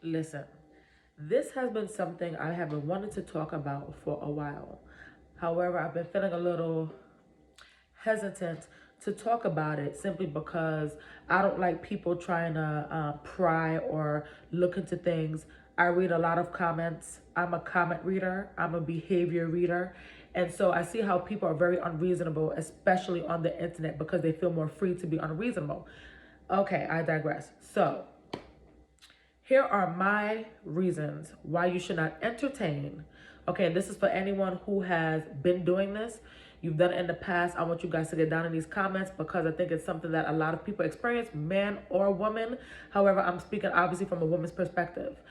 Listen, this has been something I have been wanting to talk about for a while. However, I've been feeling a little hesitant to talk about it simply because I don't like people trying to pry or look into things. I read a lot of comments. I'm a comment reader, I'm a behavior reader. And so I see how people are very unreasonable, especially on the internet, because they feel more free to be unreasonable. Okay, I digress. So, here are my reasons why you should not entertain. Okay, this is for anyone who has been doing this. You've done it in the past. I want you guys to get down in these comments because I think it's something that a lot of people experience, man or woman. However, I'm speaking obviously from a woman's perspective.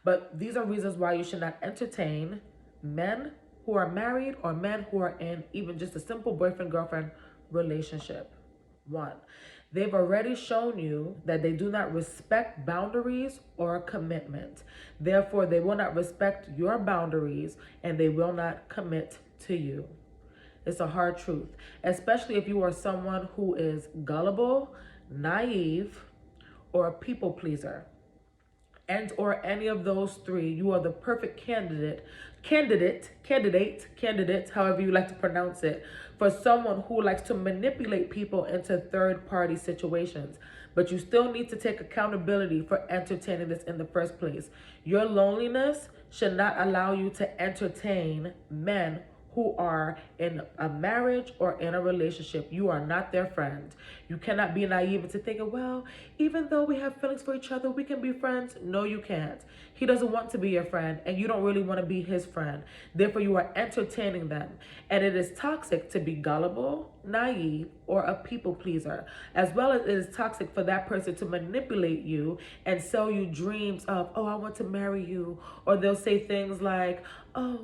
But these are reasons why you should not entertain men who are married or men who are in even just a simple boyfriend-girlfriend relationship. One, they've already shown you that they do not respect boundaries or commitment. Therefore, they will not respect your boundaries and they will not commit to you. It's a hard truth, especially if you are someone who is gullible, naive, or a people pleaser, and or any of those three. You are the perfect candidate, however you like to pronounce it, for someone who likes to manipulate people into third party situations. But you still need to take accountability for entertaining this in the first place. Your loneliness should not allow you to entertain men who are in a marriage or in a relationship. You are not their friend. You cannot be naive into thinking, well, even though we have feelings for each other, we can be friends. No, you can't. He doesn't want to be your friend, and you don't really want to be his friend. Therefore, you are entertaining them. And it is toxic to be gullible, naive, or a people pleaser, as well as it is toxic for that person to manipulate you and sell you dreams of, oh, I want to marry you. Or they'll say things like, oh,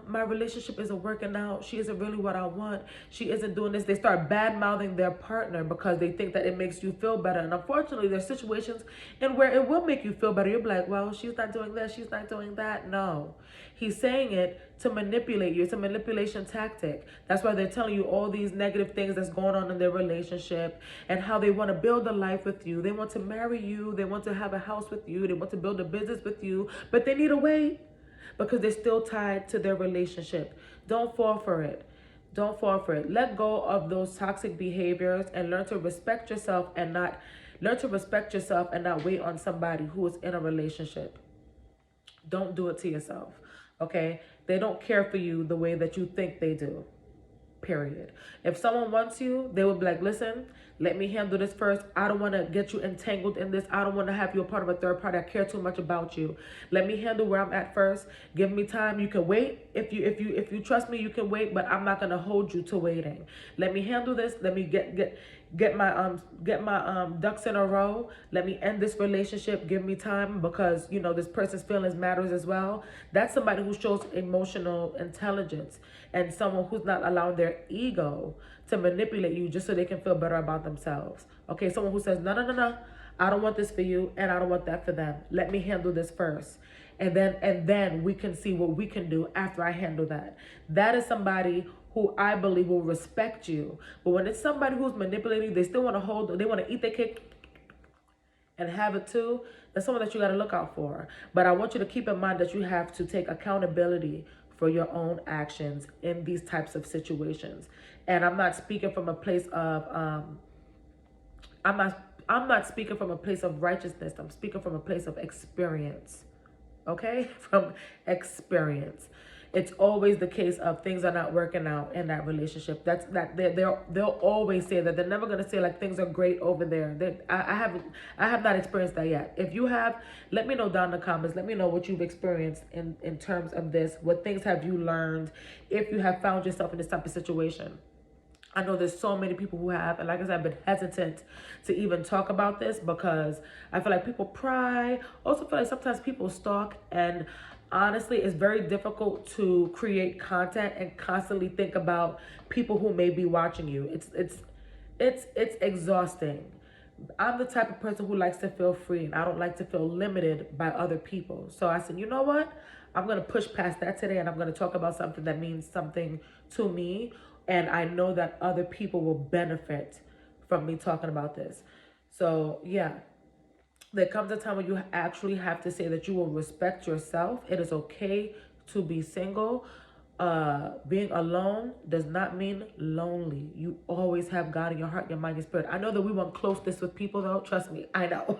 my relationship isn't working out. She isn't really what I want. She isn't doing this. They start bad mouthing their partner because they think that it makes you feel better. And unfortunately, there's situations in where it will make you feel better. You'll be like, well, she's not doing this. She's not doing that. No, he's saying it to manipulate you. It's a manipulation tactic. That's why they're telling you all these negative things that's going on in their relationship and how they want to build a life with you. They want to marry you. They want to have a house with you. They want to build a business with you, but they need to wait because they're still tied to their relationship. Don't fall for it. Don't fall for it. Let go of those toxic behaviors and learn to respect yourself and not wait on somebody who is in a relationship. Don't do it to yourself. Okay? They don't care for you the way that you think they do. Period. If someone wants you, they would be like, listen, let me handle this first. I don't want to get you entangled in this. I don't want to have you a part of a third party. I care too much about you. Let me handle where I'm at first. Give me time. You can wait. If you trust me, you can wait, but I'm not gonna hold you to waiting. Let me handle this. Let me get my ducks in a row. Let me end this relationship. Give me time because this person's feelings matters as well. That's somebody who shows emotional intelligence and someone who's not allowing their ego to manipulate you just so they can feel better about themselves. Okay, someone who says, no, no, no, no, I don't want this for you and I don't want that for them. Let me handle this first. And then we can see what we can do after I handle that. That is somebody who I believe will respect you. But when it's somebody who's manipulating, they still want to hold, they want to eat their cake and have it too, that's someone that you got to look out for. But I want you to keep in mind that you have to take accountability for your own actions in these types of situations. And I'm not speaking from a place of I'm not speaking from a place of righteousness. I'm speaking from a place of experience. Okay? From experience. It's always the case of things are not working out in that relationship. They'll always say that. They're never gonna say like things are great over there. I have not experienced that yet. If you have, let me know down in the comments. Let me know what you've experienced in terms of this. What things have you learned if you have found yourself in this type of situation? I know there's so many people who have, and like I said, I've been hesitant to even talk about this because I feel like people pry. Also feel like sometimes people stalk, and honestly, it's very difficult to create content and constantly think about people who may be watching you. It's exhausting. I'm the type of person who likes to feel free, and I don't like to feel limited by other people. So I said, you know what? I'm going to push past that today, and I'm going to talk about something that means something to me. And I know that other people will benefit from me talking about this. So, yeah. there comes a time when you actually have to say that you will respect yourself. It is okay to be single. Being alone does not mean lonely. You always have God in your heart, your mind, your spirit. I know that we want closeness with people, though. Trust me, I know.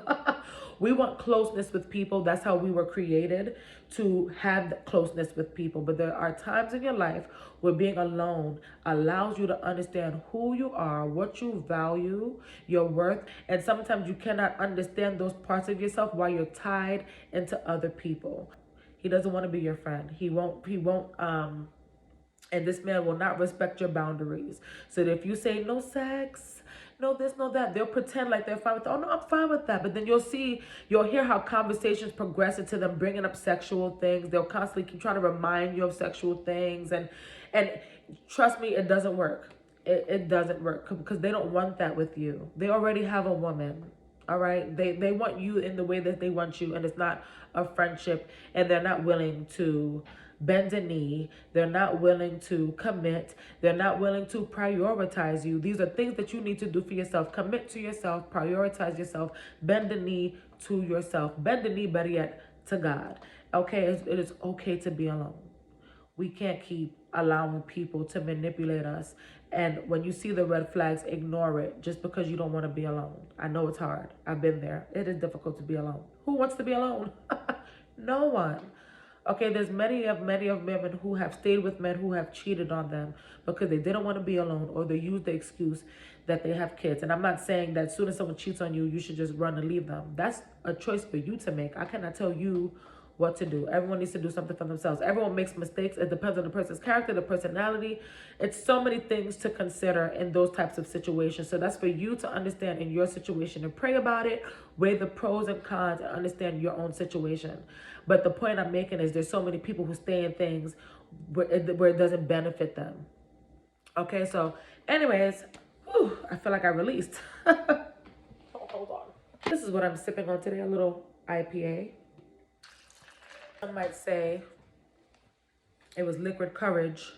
We want closeness with people. That's how we were created, to have that closeness with people. But there are times in your life where being alone allows you to understand who you are, what you value, your worth. And sometimes you cannot understand those parts of yourself while you're tied into other people. He doesn't want to be your friend. He won't and this man will not respect your boundaries. So that if you say no sex, no this, no that, they'll pretend like they're fine with, oh no, I'm fine with that. But then you'll hear how conversations progress into them bringing up sexual things. They'll constantly keep trying to remind you of sexual things. And trust me, it doesn't work. It doesn't work because they don't want that with you. They already have a woman. All right. They want you in the way that they want you, and it's not a friendship, and they're not willing to bend a knee. They're not willing to commit. They're not willing to prioritize you. These are things that you need to do for yourself. Commit to yourself, prioritize yourself, bend the knee to yourself, bend the knee, better yet, to God. Okay. It is okay to be alone. We can't keep allowing people to manipulate us. And when you see the red flags, ignore it just because you don't want to be alone. I know it's hard. I've been there. It is difficult to be alone. Who wants to be alone? No one. Okay, there's many of women who have stayed with men who have cheated on them because they didn't want to be alone, or they use the excuse that they have kids. And I'm not saying that as soon as someone cheats on you, you should just run and leave them. That's a choice for you to make. I cannot tell you what to do. Everyone needs to do something for themselves. Everyone makes mistakes. It depends on the person's character, the personality. It's so many things to consider in those types of situations. So that's for you to understand in your situation and pray about it, weigh the pros and cons, and understand your own situation. But the point I'm making is there's so many people who stay in things where it doesn't benefit them. Okay, so anyways, I feel like I released. Hold on. This is what I'm sipping on today, a little IPA. Some might say it was liquid courage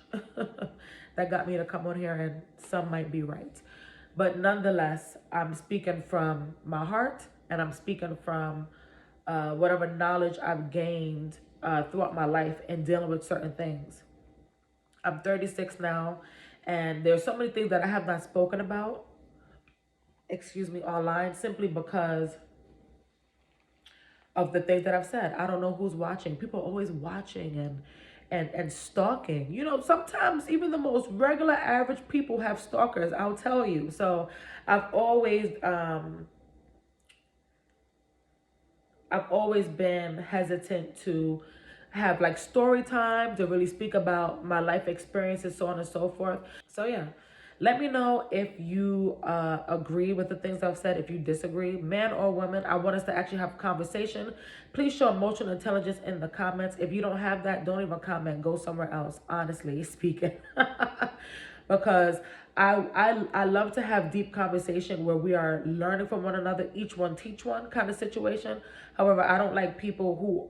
that got me to come on here, and some might be right. But nonetheless, I'm speaking from my heart, and I'm speaking from whatever knowledge I've gained throughout my life in dealing with certain things. I'm 36 now, and there's so many things that I have not spoken about, online, simply because of the things that I've said. I don't know who's watching. People are always watching and stalking. You know, sometimes even the most regular average people have stalkers, I'll tell you. So I've always been hesitant to have like story time, to really speak about my life experiences, so on and so forth. So yeah, let me know if you agree with the things I've said, if you disagree, man or woman. I want us to actually have a conversation. Please show emotional intelligence in the comments. If you don't have that, don't even comment. Go somewhere else, honestly speaking. Because I love to have deep conversation where we are learning from one another, each one teach one kind of situation. However, I don't like people who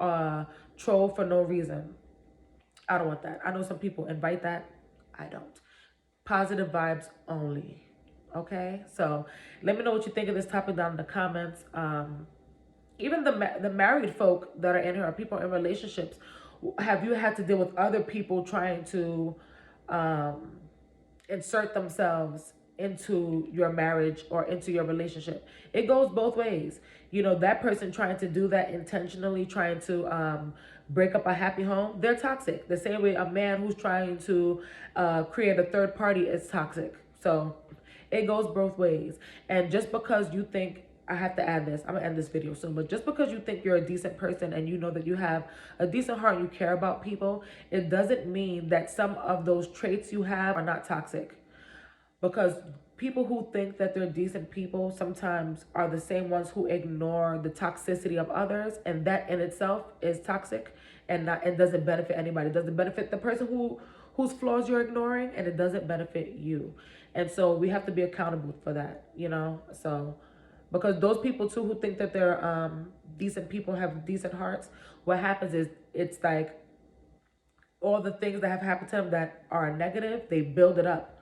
troll for no reason. I don't want that. I know some people invite that. I don't. Positive vibes only. Okay? So let me know what you think of this topic down in the comments. Even the married folk that are in here, are people in relationships. Have you had to deal with other people trying to insert themselves into your marriage or into your relationship? It goes both ways. You know, that person trying to do that intentionally, trying to break up a happy home, they're toxic. The same way a man who's trying to create a third party is toxic. So it goes both ways. And just because you think, I have to add this, I'm gonna end this video soon, but just because you think you're a decent person and you know that you have a decent heart and you care about people, it doesn't mean that some of those traits you have are not toxic. Because people who think that they're decent people sometimes are the same ones who ignore the toxicity of others, and that in itself is toxic and doesn't benefit anybody. It doesn't benefit the person whose flaws you're ignoring, and it doesn't benefit you. And so we have to be accountable for that, you know? So because those people too who think that they're decent people, have decent hearts, what happens is it's like all the things that have happened to them that are negative, they build it up.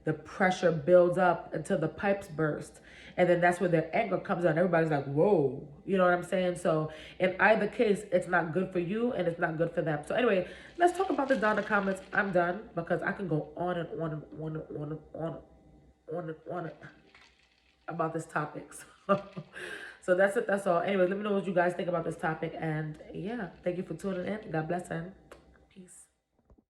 the pressure builds up until the pipes burst. And then that's where their anger comes out. Everybody's like, whoa. You know what I'm saying? So in either case, it's not good for you and it's not good for them. So anyway, let's talk about this down in the comments. I'm done because I can go on and on and on and on and on and on about this topic. So that's it. That's all. Anyway, let me know what you guys think about this topic. And yeah, thank you for tuning in. God bless and peace.